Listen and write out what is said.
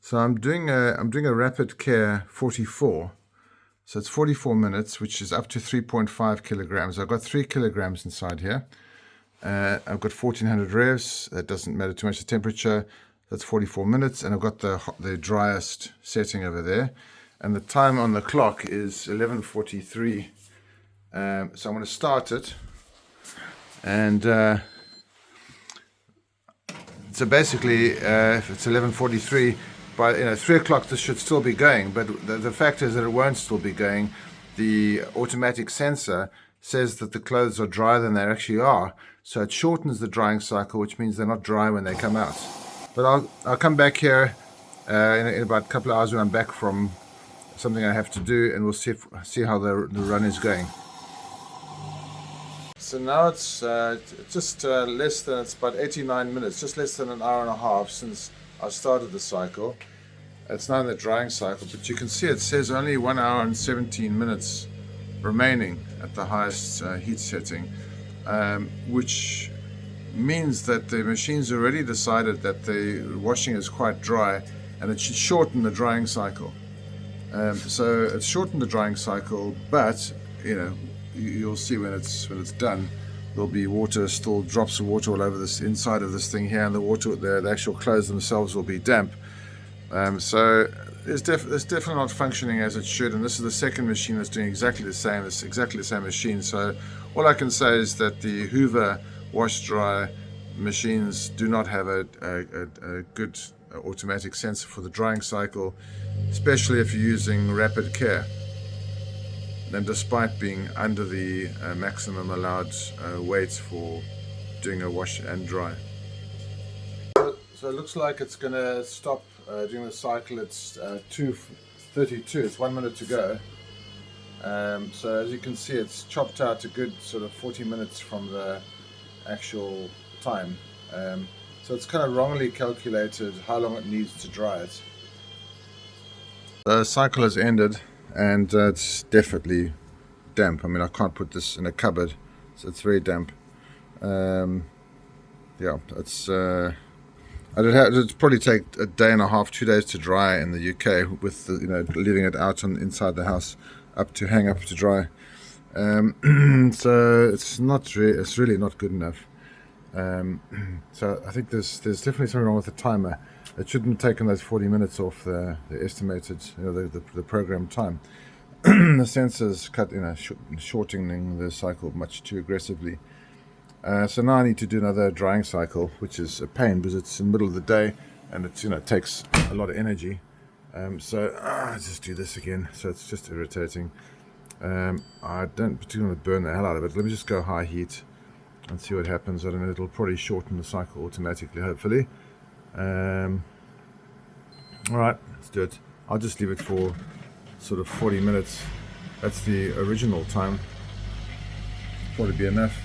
So I'm doing a rapid care 44. So it's 44 minutes, which is up to 3.5 kilograms. I've got 3 kilograms inside here. I've got 1400 revs. That doesn't matter too much, the temperature. That's 44 minutes, and I've got the driest setting over there. And the time on the clock is 11:43. So I'm going to start it. And so basically, if it's 11:43, by 3 o'clock this should still be going. But the fact is that it won't still be going. The automatic sensor says that the clothes are drier than they actually are, so it shortens the drying cycle, which means they're not dry when they come out. But I'll come back here in about a couple of hours when I'm back from something I have to do, and we'll see how the run is going. So now it's just less than, it's about 89 minutes, just less than an hour and a half since I started the cycle. It's now in the drying cycle, but you can see it says only 1 hour and 17 minutes remaining at the highest heat setting, which means that the machine's already decided that the washing is quite dry and it should shorten the drying cycle. So it's shortened the drying cycle, but you'll see when it's done, there'll be water, still drops of water all over this inside of this thing here, and the actual clothes themselves will be damp. So it's definitely not functioning as it should, and this is the second machine that's doing exactly the same. It's exactly the same machine. So all I can say is that the Hoover Washer Dryer machines do not have a good automatic sensor for the drying cycle, especially if you're using rapid care. And despite being under the maximum allowed weight for doing a wash and dry. So it looks like it's going to stop during the cycle. It's 2:32, it's 1 minute to go. So as you can see, it's chopped out a good sort of 40 minutes from the actual time. So it's kind of wrongly calculated how long it needs to dry it. The cycle has ended, and it's definitely damp. I mean, I can't put this in a cupboard, so it's very damp. Yeah, it's it'd probably take a day and a half, 2 days to dry in the UK, with leaving it out inside the house hang up to dry. So it's really not good enough. So I think there's definitely something wrong with the timer. It shouldn't have taken those 40 minutes off the estimated, the programmed time. The sensor's shortening the cycle much too aggressively. So now I need to do another drying cycle, which is a pain because it's in the middle of the day and it takes a lot of energy. So I just do this again. So it's just irritating. I don't particularly want to burn the hell out of it. Let me just go high heat and see what happens. I don't know, it'll probably shorten the cycle automatically, hopefully. Alright, let's do it. I'll just leave it for sort of 40 minutes. That's the original time. Probably be enough.